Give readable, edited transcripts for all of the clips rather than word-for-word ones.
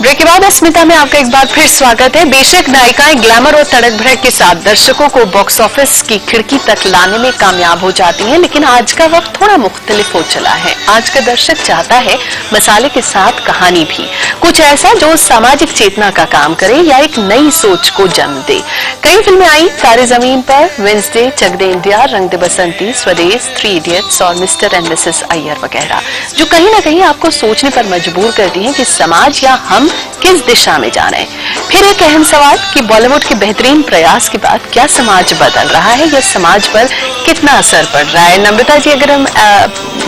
Break के बाद अस्मिता में आपका एक बार फिर स्वागत है। बेशक नायिकाएं ग्लैमर और तड़क भड़क के साथ दर्शकों को बॉक्स ऑफिस की खिड़की तक लाने में कामयाब हो जाती हैं, लेकिन आज का वक्त थोड़ा मुख्तलिफ हो चला है। आज का दर्शक चाहता है मसाले के साथ कहानी भी, कुछ ऐसा जो सामाजिक चेतना का काम करे या एक नई सोच को जन्म दे। कई फिल्में आई, तारे जमीन पर, वेंसडे, चक दे इंडिया, रंग दे बसंती, स्वदेश, 3 इडियट्स और मिस्टर एंड मिसेस अय्यर वगैरह, जो कहीं ना कहीं आपको सोचने पर मजबूर करती हैं कि समाज या हम किस दिशा में जा रहे हैं। फिर एक अहम सवाल कि बॉलीवुड के बेहतरीन प्रयास के बाद क्या समाज बदल रहा है या समाज पर कितना असर पड़ रहा है। नम्रता जी, अगर हम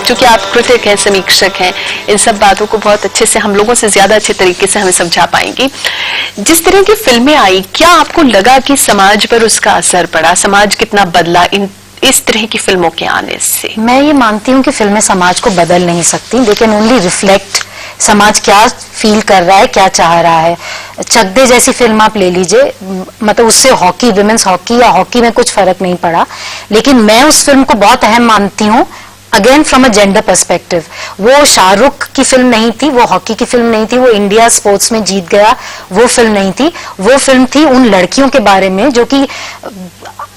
चूंकि आप क्रिटिक हैं, समीक्षक हैं, इन सब बातों को बहुत अच्छे से, हम लोगों से ज्यादा अच्छे तरीके से हमें समझा पाएंगी। जिस तरह की फिल्में आई, क्या आपको लगा कि समाज पर उसका असर पड़ा, समाज कितना बदला इस तरह की फिल्मों के आने से? मैं ये मानती हूँ कि फिल्में समाज को बदल नहीं सकती, लेकिन ओनली रिफ्लेक्ट समाज क्या फील कर रहा है, क्या चाह रहा है। चक दे जैसी फिल्म आप ले लीजिए, मतलब उससे हॉकी, विमेंस हॉकी या हॉकी में कुछ फर्क नहीं पड़ा, लेकिन मैं उस फिल्म को बहुत अहम मानती हूँ again from a gender perspective. वो शाहरुख की फिल्म नहीं थी, वो हॉकी की फिल्म नहीं थी, वो इंडिया स्पोर्ट्स में जीत गया वो फिल्म नहीं थी। वो फिल्म थी उन लड़कियों के बारे में जो कि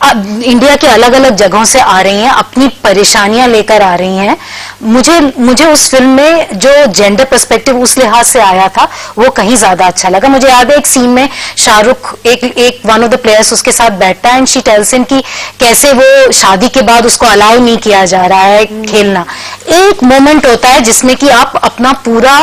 इंडिया के अलग अलग जगहों से आ रही हैं, अपनी परेशानियां लेकर आ रही हैं। मुझे उस फिल्म में जो जेंडर पर्सपेक्टिव उस लिहाज से आया था वो कहीं ज्यादा अच्छा लगा। मुझे याद है एक सीन में शाहरुख एक वन ऑफ द प्लेयर्स उसके साथ बैठता है एंड शी टेल्स हिम कि कैसे वो शादी के बाद उसको अलाउ नहीं किया जा रहा है खेलना। एक मोमेंट होता है जिसमें कि आप अपना पूरा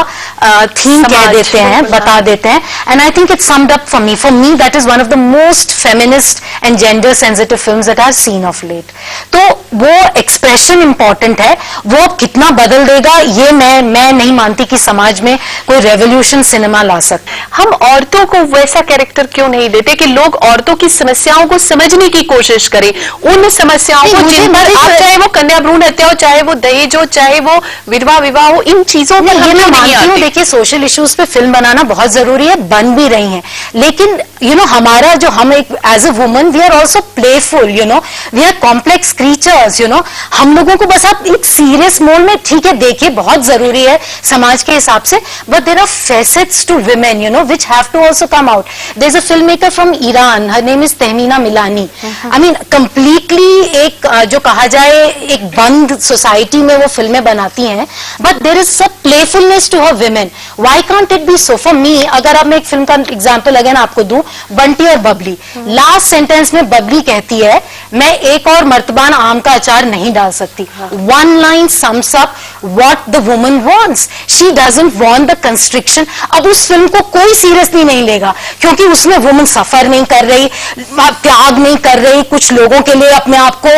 थीम कह देते हैं, बता देते हैं, and I think it summed up for me that is one of the most feminist and gender sensitive films that I have seen of late. तो वो एक्सप्रेशन इंपॉर्टेंट है, वो कितना बदल देगा ये मैं नहीं मानती कि समाज में कोई रेवोल्यूशन सिनेमा ला सकता। हम औरतों को वैसा कैरेक्टर क्यों नहीं देते कि लोग औरतों की समस्याओं को समझने की कोशिश करें, उन समस्याओं को जिन पर आप, चाहे वो कन्या भ्रूण हत्या हो, चाहे वो दहेज हो, चाहे वो विधवा विवाह हो, इन चीजों पर हम क्यों नहीं आते? देखिए, सोशल इश्यूज पे फिल्म बनाना बहुत जरूरी है, बन भी रही हैं, लेकिन हमारा जो हम एक as a woman we are also playful, we are complex creatures, हम लोगों को बस आप एक सीरियस मोड में, ठीक है, देखिए बहुत जरूरी है समाज के हिसाब से, but there are facets to women which have to also come out. There is a film maker from Iran, her name is Tahmineh Milani. I mean completely एक जो कहा जाए एक बंद सोसाइटी में वो फिल्में बनाती हैं, but there is some playfulness to her women. Why can't it be so? For me, अगर अब मैं एक फिल्म का एग्जांपल अगेन आपको दूं, बंटी और बबली, लास्ट सेंटेंस में बबली कहती है मैं एक और मर्तबान आम का अचार नहीं डाल सकती। One line sums up what the woman wants. She doesn't want the constriction. अब उस फिल्म को कोई सीरियसली नहीं लेगा क्योंकि उसमें वुमन सफर नहीं कर रही, त्याग नहीं कर रही, कुछ लोगों के लिए अपने आप को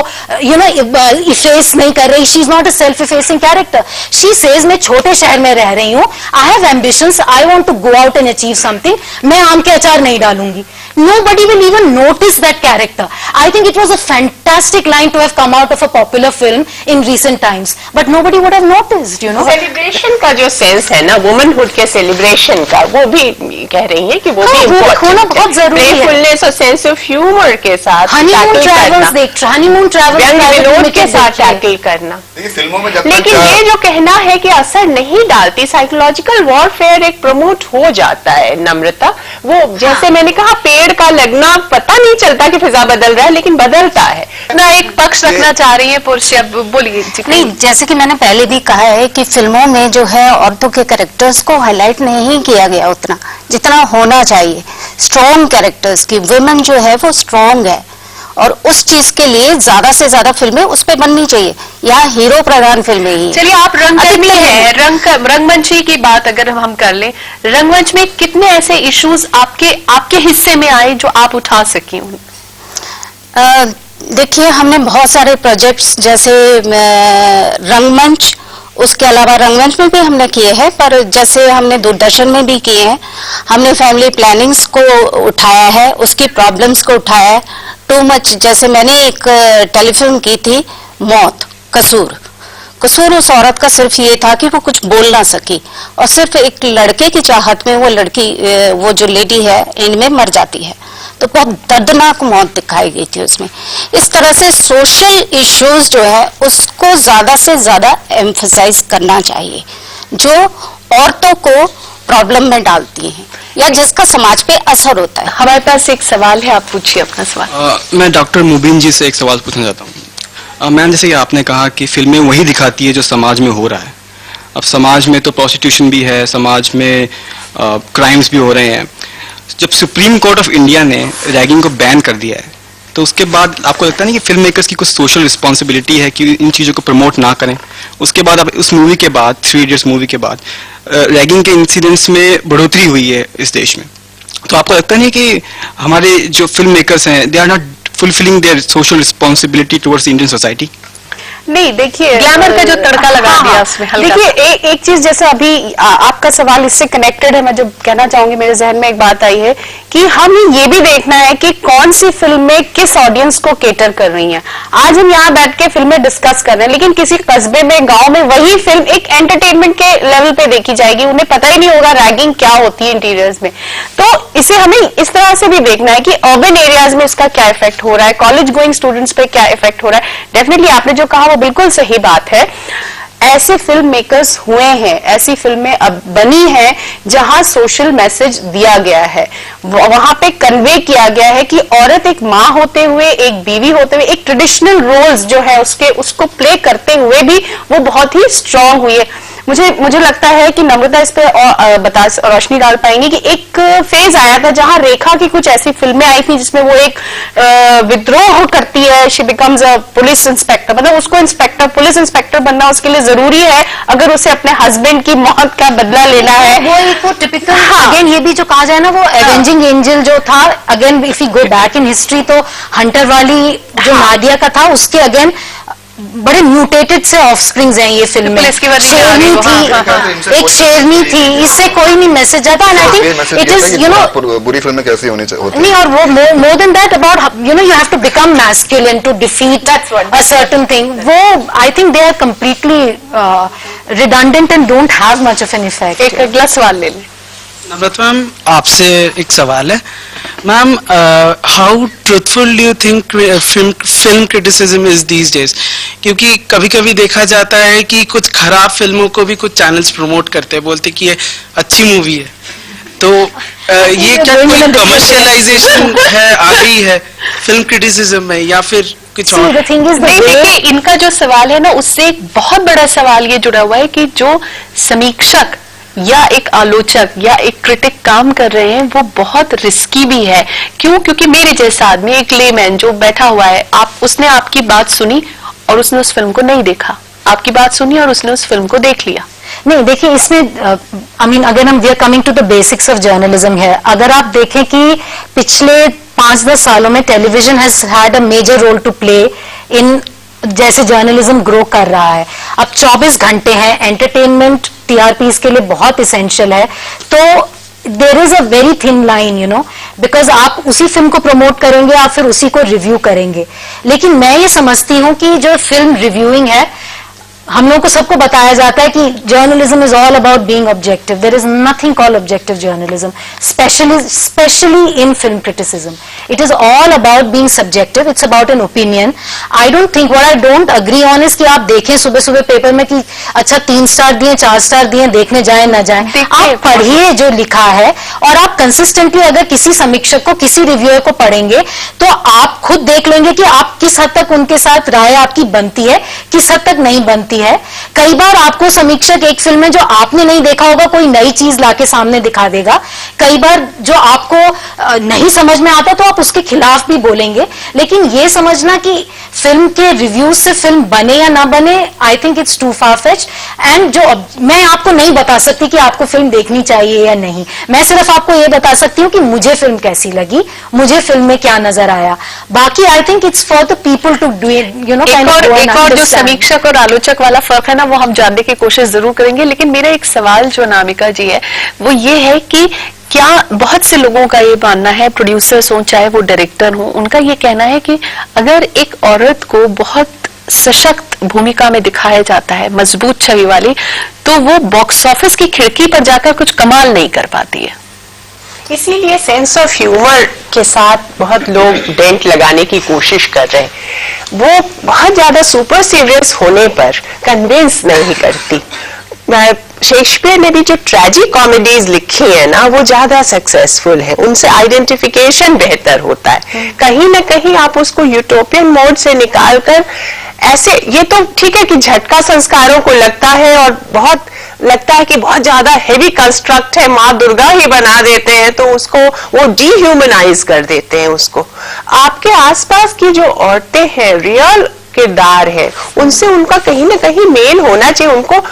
इफेस नहीं कर रही। She is not a self effacing character. She says मैं छोटे शहर में रह रही हूं, I have ambitions, I want to go out and achieve something, मैं आम के अचार नहीं डालूंगी। Nobody will even notice that character. I think it was a fantastic line to have come out of a popular film in recent times, but nobody would have noticed, celebration का जो sense है ना, womanhood के celebration का, वो भी कह रही है कि वो भी होना बहुत जरूरी है। प्लेफुलनेस और सेंस ऑफ ह्यूमर के साथ हनीमून ट्रैवल्स के साथ टैकल करना। फिल्मों में लेकिन ये जो कहना है कि असर नहीं डालती, साइकोलॉजिकल वॉरफेयर एक प्रमोट हो जाता है नम्रता। वो जैसे मैंने कहा, पेड़ का लगना पता नहीं चलता कि फिजा बदल रहा है, लेकिन बदलता है ना। एक पक्ष रखना चाह रही है पुरुष, बोलिए। नहीं, जैसे कि मैंने पहले भी कहा है कि फिल्मों में जो है औरतों के कैरेक्टर्स को हाईलाइट नहीं किया गया उतना जितना होना चाहिए। स्ट्रॉन्ग कैरेक्टर्स की, वुमेन जो है वो स्ट्रॉन्ग है, और उस चीज के लिए ज्यादा से ज्यादा फिल्में उस पे बननी चाहिए। यहाँ हीरो प्रधान फिल्में ही। चलिए, आप रंगमंच है, रंगमंच की बात अगर हम कर लें, रंगमंच में कितने ऐसे इश्यूज आपके हिस्से में आए जो आप उठा सकी? देखिए, हमने बहुत सारे प्रोजेक्ट्स जैसे रंगमंच, उसके अलावा रंगमंच में भी हमने किए हैं, पर जैसे हमने दूरदर्शन में भी किए हैं। हमने फैमिली प्लानिंग्स को उठाया है, उसकी प्रॉब्लम्स को उठाया है। टू मच, जैसे मैंने एक टेलीफिल्म की थी मौत, कसूर उस औरत का सिर्फ ये था कि वो कुछ बोल ना सकी, और सिर्फ एक लड़के की चाहत में वो लड़की, वो जो लेडी है, इनमें मर जाती है। तो बहुत दर्दनाक मौत दिखाई गई थी उसमें। इस तरह से सोशल इश्यूज जो है उसको ज्यादा से ज्यादा एम्फसाइज करना चाहिए, जो औरतों को प्रॉब्लम में डालती हैं या जिसका समाज पे असर होता है। हमारे पास एक सवाल है, आप पूछिए अपना सवाल। मैं डॉक्टर मुबीन जी से एक सवाल पूछना चाहता हूँ। मैम, जैसे कि आपने कहा कि फिल्में वही दिखाती है जो समाज में हो रहा है। अब समाज में तो प्रोस्टिट्यूशन भी है, समाज में क्राइम्स भी हो रहे हैं। जब सुप्रीम कोर्ट ऑफ इंडिया ने रैगिंग को बैन कर दिया है, तो उसके बाद आपको लगता नहीं कि फिल्म मेकर्स की कुछ सोशल रिस्पॉन्सिबिलिटी है कि इन चीज़ों को प्रमोट ना करें? उसके बाद अब उस मूवी के बाद, 3 इडियट्स मूवी के बाद रैगिंग के इंसिडेंट्स में बढ़ोतरी हुई है इस देश में, तो आपको लगता नहीं कि हमारे जो फिल्म मेकर्स हैं, they are not fulfilling their social responsibility towards Indian society? नहीं, देखिए ग्लैमर का जो तड़का लगा दिया उसमें हल्का। देखिए एक चीज, जैसे अभी आपका सवाल इससे कनेक्टेड है, मैं जो कहना चाहूंगी, मेरे जहन में एक बात आई है कि हमें ये भी देखना है कि कौन सी फिल्में किस ऑडियंस को केटर कर रही हैं। आज हम यहाँ बैठ के फिल्में डिस्कस कर रहे हैं, लेकिन किसी कस्बे में, गांव में वही फिल्म एक एंटरटेनमेंट के लेवल पे देखी जाएगी, उन्हें पता ही नहीं होगा रैगिंग क्या होती है इंटीरियर्स में। तो इसे हमें इस तरह से भी देखना है कि अर्बन एरियाज में इसका क्या इफेक्ट हो रहा है, कॉलेज गोइंग स्टूडेंट्स पे क्या इफेक्ट हो रहा है। डेफिनेटली आपने जो कहा वो बिल्कुल सही बात है। ऐसे फिल्म मेकर्स हुए हैं, ऐसी फिल्में अब बनी हैं जहां सोशल मैसेज दिया गया है, वहां पे कन्वे किया गया है कि औरत एक माँ होते हुए, एक बीवी होते हुए, एक ट्रेडिशनल रोल्स जो है उसको प्ले करते हुए भी वो बहुत ही स्ट्रांग हुई है। मुझे लगता है कि नम्रता इस पे रोशनी डाल पाएंगी कि एक फेज आया था जहां रेखा की कुछ ऐसी फिल्में आई थी जिसमें वो एक विद्रोह करती है, she becomes a police inspector, मतलब उसको पुलिस इंस्पेक्टर बनना उसके लिए जरूरी है अगर उसे अपने हस्बैंड की मौत का बदला लेना है। वो एक टिपिकल, अगेन ये भी जो कहा जाए ना, वो एवेंजिंग एंजल जो था, again if you go back in history, तो हंटर वाली जो नादिया का था, उसके अगेन बड़े म्यूटेटेड से ऑफस्प्रिंग्स हैं ये फिल्म में। शेरनी थी, एक शेरनी थी, इससे कोई नहीं मैसेज आता। And I think it is, you know, बुरी फिल्में कैसी होनी चाहिए नहीं, और वो more than that about, you know, you have to become masculine to defeat a certain thing. वो I think they are completely redundant and don't have much of an effect. एक अगला सवाल ले लें। नम्रता मैम, आपसे एक सवाल है। Ma'am, how truthful do you think film criticism is these days? क्योंकि कभी कभी देखा जाता है कि कुछ खराब फिल्मों को भी कुछ चैनल्स प्रमोट करते हैं, बोलते कि ये अच्छी मूवी है। तो ये क्या कोई कमर्शियलाइजेशन है, आ गई है फिल्म क्रिटिसिज्म में, या फिर कुछ और? देखिए, इनका जो सवाल है ना, उससे एक बहुत बड़ा सवाल ये जुड़ा हुआ है कि जो समीक्षक या एक आलोचक या एक क्रिटिक काम कर रहे हैं वो बहुत रिस्की भी है। क्यों? क्योंकि मेरे जैसा आदमी, एक लेमैन जो बैठा हुआ है, उसने आपकी बात सुनी और उसने उस फिल्म को नहीं देखा, आपकी बात सुनी और उसने उस फिल्म को देख लिया। नहीं, देखिए इसमें आई मीन अगर हम we are coming to the basics of journalism है। अगर आप देखें कि पिछले 5-10 सालों में television has had a major role to play in जैसे जर्नलिज्म ग्रो कर रहा है। अब 24 घंटे हैं, एंटरटेनमेंट टीआरपीज के लिए बहुत इसेंशियल है, तो there is a very thin line, you know, because आप उसी फिल्म को प्रमोट करेंगे, आप फिर उसी को रिव्यू करेंगे। लेकिन मैं ये समझती हूँ कि जो फिल्म रिव्यूइंग है, हम लोगों को सबको बताया जाता है कि journalism is all about being objective. There is nothing called objective journalism, specially in film criticism. It is all about being subjective, it's about an opinion. I don't think, what I don't agree on is कि आप देखें सुबह सुबह paper में कि अच्छा 3 star दिए, 4 star दिए, देखने जाए ना जाए। आप पढ़िए जो लिखा है, और आप कंसिस्टेंटली अगर किसी समीक्षक को, किसी रिव्यूअर को पढ़ेंगे तो आप खुद देख लेंगे कि आप किस हद तक उनके साथ राय आपकी बनती है, किस हद तक नहीं बनती है। कई बार आपको समीक्षक एक फिल्म में जो आपने नहीं देखा होगा कोई नई चीज लाके सामने दिखा देगा, कई बार जो आपको नहीं समझ में आता तो आप उसके खिलाफ भी बोलेंगे। लेकिन ये समझना कि फिल्म के रिव्यूज से फिल्म बने या ना बने, I think it's too far fetched. And जो मैं आपको नहीं बता सकती कि आपको फिल्म देखनी चाहिए या नहीं, मैं सिर्फ आपको ये बता सकती हूँ कि मुझे फिल्म कैसी लगी, मुझे फिल्म में क्या नजर आया। बाकी I think it's for the people to do it, you know. एक और जो समीक्षक और आलोचक वाला फर्क है ना, वो हम जानने की कोशिश जरूर करेंगे। लेकिन मेरा एक सवाल जो अनामिका जी है वो ये है कि क्या बहुत से लोगों का ये मानना है, प्रोड्यूसर्स हो चाहे वो डायरेक्टर हो, उनका ये कहना है कि अगर एक औरत को बहुत सशक्त भूमिका में दिखाया जाता है, मजबूत छवि वाली, तो वो बॉक्स ऑफिस की खिड़की पर जाकर कुछ कमाल नहीं कर पाती है। इसीलिए सेंस ऑफ ह्यूमर के साथ बहुत लोग डेंट लगाने की कोशिश कर रहे हैं। वो बहुत ज्यादा सुपर सीरियस होने पर कन्विंस नहीं करती। शेक्सपियर ने भी जो ट्रेजिक कॉमेडीज लिखी है ना, वो ज्यादा सक्सेसफुल है, उनसे आइडेंटिफिकेशन बेहतर होता है। कहीं ना कहीं आप उसको यूटोपियन मोड से निकालकर ऐसे, ये तो ठीक है कि झटका संस्कारों को लगता है और बहुत लगता है कि बहुत ज्यादा हेवी कंस्ट्रक्ट है, माँ दुर्गा ही बना देते हैं, तो उसको वो डीह्यूमनाइज कर देते हैं उसको। आपके आसपास की जो औरतें हैं, रियल किरदार है, उनसे उनका कहीं ना कहीं मेल होना चाहिए। उनको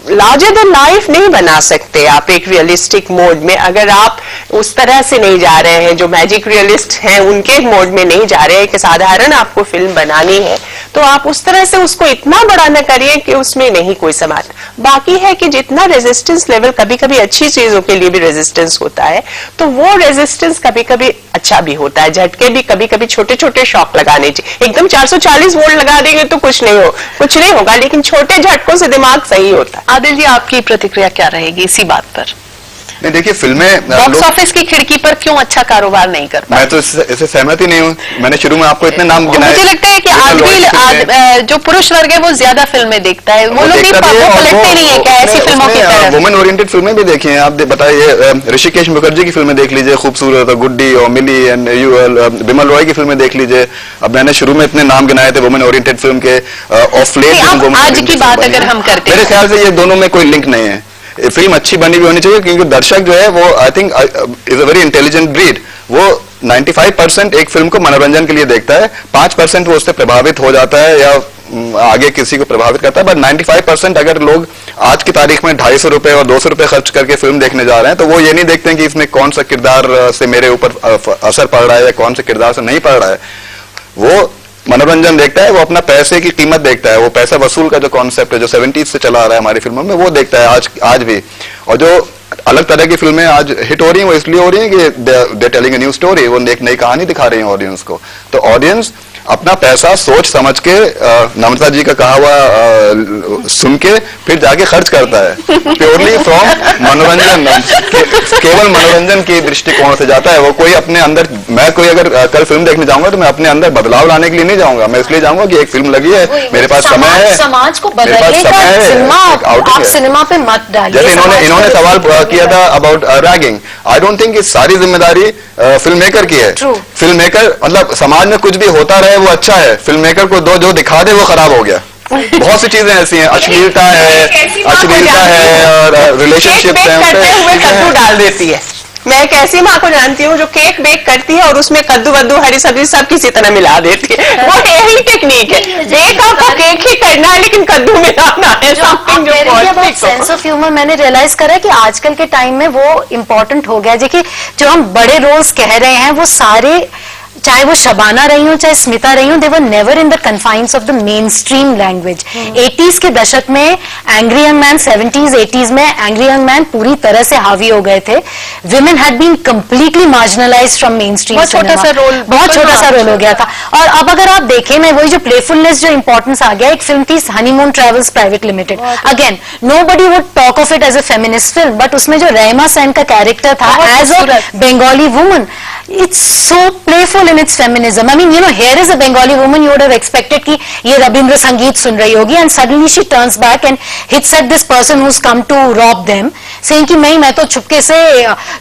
लार्जर देन लाइफ नहीं बना सकते आप एक रियलिस्टिक मोड में, अगर आप उस तरह से नहीं जा रहे हैं, जो मैजिक रियलिस्ट हैं उनके मोड में नहीं जा रहे हैं कि साधारण आपको फिल्म बनानी है, तो आप उस तरह से उसको इतना बड़ा न करिए कि उसमें नहीं कोई समाज। बाकी है कि जितना रेजिस्टेंस लेवल, कभी कभी अच्छी चीजों के लिए भी रेजिस्टेंस होता है, तो वो रेजिस्टेंस कभी कभी अच्छा भी होता है। झटके भी कभी कभी छोटे छोटे शॉक लगाने चाहिए। एकदम 440 वोल्ट लगा देंगे तो कुछ नहीं होगा, लेकिन छोटे झटकों से दिमाग सही होता है। आदिल जी, आपकी प्रतिक्रिया क्या रहेगी इसी बात पर? नहीं, देखिए फिल्में बॉक्स ऑफिस की खिड़की पर क्यों अच्छा कारोबार नहीं कर पाए? मैं तो इससे सहमत ही नहीं हूँ। मैंने शुरू में आपको इतने नाम गिनाए। मुझे लगता है कि आज भी जो पुरुष वर्ग है वो ज्यादा फिल्में देखता है, वो लोग भी पलटते नहीं है क्या ऐसी फिल्मों की तरफ? वुमेन ओरिएंटेड फिल्में भी देखी हैं आप। बताइए, ऋषिकेश मुखर्जी की फिल्में देख लीजिए, खूबसूरत, गुड्डी और मिली एंड बिमल रॉय की फिल्में देख लीजिए। अब मैंने शुरू में इतने नाम गिनाए थे वुमेन ओरिएंटेड फिल्म के, ऑफ लेट आज की बात अगर हम करते हैं, मेरे ख्याल से ये दोनों में कोई लिंक नहीं है। फिल्म अच्छी बनी भी होनी चाहिए, क्योंकि दर्शक जो है वो I think is a very intelligent breed. वो 95% एक फिल्म को मनोरंजन के लिए देखता है, 5% वो उससे प्रभावित हो जाता है या आगे किसी को प्रभावित करता है, बट 95% अगर लोग आज की तारीख में 250 रुपए और 200 रुपए खर्च करके फिल्म देखने जा रहे हैं, तो वो ये नहीं देखते हैं कि इसमें कौन सा किरदार से मेरे ऊपर असर पड़ रहा है या कौन से किरदार से नहीं पड़ रहा है। वो मनोरंजन देखता है, वो अपना पैसे की कीमत देखता है, वो पैसा वसूल का जो कॉन्सेप्ट है जो 70s से चला आ रहा है हमारी फिल्मों में, वो देखता है आज भी। और जो अलग तरह की फिल्में आज हिट हो रही हैं वो इसलिए हो रही हैं कि दे टेलिंग ए न्यू स्टोरी, वो एक नई कहानी दिखा रही है ऑडियंस को। तो ऑडियंस अपना पैसा सोच समझ के, नम्रता जी का कहा हुआ सुन के फिर जाके खर्च करता है, प्योरली फ्रॉम मनोरंजन, केवल मनोरंजन की दृष्टिकोण से जाता है। वो कोई अपने अंदर, मैं कोई अगर कल फिल्म देखने जाऊंगा तो मैं अपने अंदर बदलाव लाने के लिए नहीं जाऊंगा, मैं इसलिए जाऊंगा कि एक फिल्म लगी है, मेरे पास समय है, समाज को बदलने का सिनेमा, आप सिनेमा पे मत डालिए। जैसे इन्होंने सवाल किया था about ragging, I don't think सारी जिम्मेदारी फिल्म मेकर की है। फिल्म मेकर, मतलब समाज में कुछ भी होता रहे वो अच्छा है, फिल्म मेकर को जो दिखा दे वो खराब हो गया। बहुत सी चीजें ऐसी हैं, अश्लीलता है और रिलेशनशिप है, कद्दू डाल देती है। मैं एक ऐसी माँ को जानती हूँ जो केक बेक करती है और उसमें कद्दू वद्दू हरी सब्जी सब किसी तरह मिला देती है। वो यही टेक्निक है, बेक आपको केक ही करना है लेकिन कद्दू मिलाना है। सेंस ऑफ ह्यूमर मैंने रियलाइज करा है कि आजकल के टाइम में वो इम्पोर्टेंट हो गया है। देखिए, जो हम बड़े रोल्स कह रहे हैं वो सारे, चाहे वो शबाना रही हो चाहे स्मिता रही हो, they were never in the confines of the mainstream language. 80s के दशक में angry young man, 70s 80s में एंग्री यंग मैन पूरी तरह से हावी हो गए थे। Women had been completely marginalised from mainstream, बहुत छोटा सा रोल हो गया था। और अब अगर आप देखें ना, वही जो प्लेफुलनेस, जो इंपॉर्टेंस आ गया, एक फिल्म थी honeymoon travels private limited, again nobody would talk of it as a feminist film, but उसमें जो रहमा सेन का कैरेक्टर था as a Bengali woman, it's so playful in its feminism. I mean, you know, here is a Bengali woman, you would have expected कि ये रविंद्र संगीत सुन रही होगी, and suddenly she turns back and hits at this person who's come to rob them, saying कि मैं तो छुपके से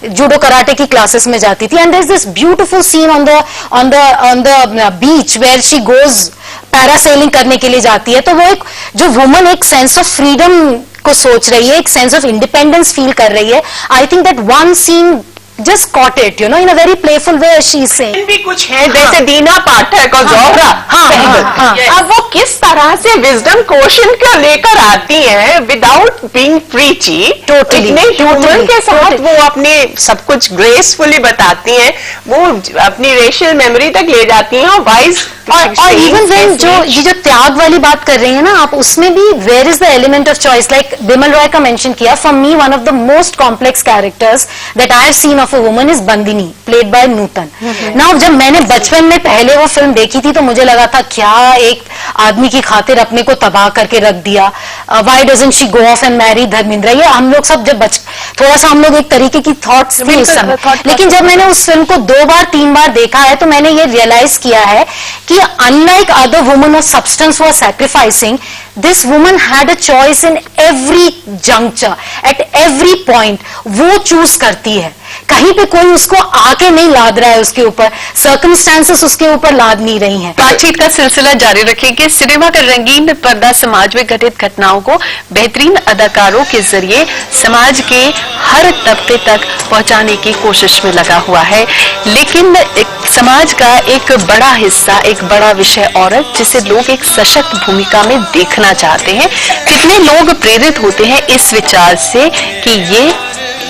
जूडो कराटे की क्लासेस में जाती थी। And there's this beautiful scene on the beach where she goes parasailing करने के लिए जाती है। तो वो एक जो वुमन एक सेंस ऑफ फ्रीडम को सोच रही है, एक सेंस ऑफ इंडिपेंडेंस फील कर रही है। I think that one scene just caught it, you know, in a very playful way, as she's saying. भी कुछ है, जैसे दीना पाठक और जोहरा सहगल, अब वो किस तरह से विजडम क्वोशंट को लेकर आती हैं विदाउट बीइंग प्रीची, इतने ह्यूमर के साथ वो अपने सब कुछ ग्रेसफुली बताती हैं, वो अपनी रेशियल मेमोरी तक ले जाती हैं और वाइज। और इवन वेन ये जो त्याग वाली बात कर रही है ना आप, उसमें भी where is the element of choice, like Bimal Roy का मेंशन किया, for me one of the most complex characters that I have seen of a woman is Bandini, played by Nutan. Now जब मैंने बचपन में पहले वो फिल्म देखी थी तो मुझे लगा था क्या एक आदमी की खातिर अपने को तबाह करके रख दिया, why doesn't she go off and marry Dharmendra. ये हम लोग सब जब थोड़ा सा हम लोग एक तरीके की थॉट्स थी उस समय, लेकिन जब मैंने उस फिल्म को 2 बार 3 बार देखा है तो मैंने ये रियलाइज किया है कि unlike other woman of substance who are sacrificing, this woman had a choice in every juncture, at every point. वो चूज करती है, कहीं पे कोई उसको आके नहीं लाद रहा है, उसके ऊपर सर्कमस्टांसेस उसके ऊपर लाद नहीं रही हैं। बातचीत का सिलसिला जारी रखेंगे। सिनेमा का रंगीन पर्दा समाज में घटित घटनाओं को बेहतरीन अदाकारों के जरिए समाज के हर तबके तक पहुंचाने की कोशिश में लगा हुआ है, लेकिन समाज का एक बड़ा हिस्सा, एक बड़ा विषय औरत, जिसे लोग एक सशक्त भूमिका में देखना चाहते हैं। कितने लोग प्रेरित होते हैं इस विचार से कि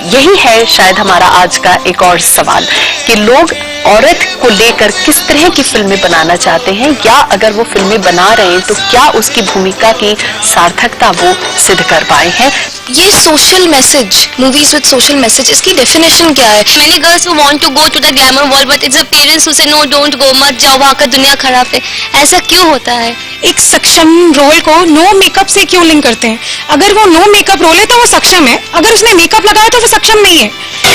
यही है शायद हमारा आज का एक और सवाल कि लोग औरत को लेकर किस तरह की फिल्में बनाना चाहते हैं, या अगर वो फिल्में बना रहे हैं तो क्या उसकी भूमिका की सार्थकता वो सिद्ध कर पाए हैं। ये social message, movies with social message, इसकी डेफिनेशन क्या है? Many girls who want to go to the glamour world, but it's the parents who say no, don't go, मत जाओ, वहाँ का दुनिया खराब है। ऐसा क्यों होता है? एक सक्षम रोल को नो मेकअप से क्यों लिंक करते हैं? अगर वो नो मेकअप रोल है तो वो सक्षम है, अगर उसने मेकअप लगाया तो वो सक्षम नहीं है।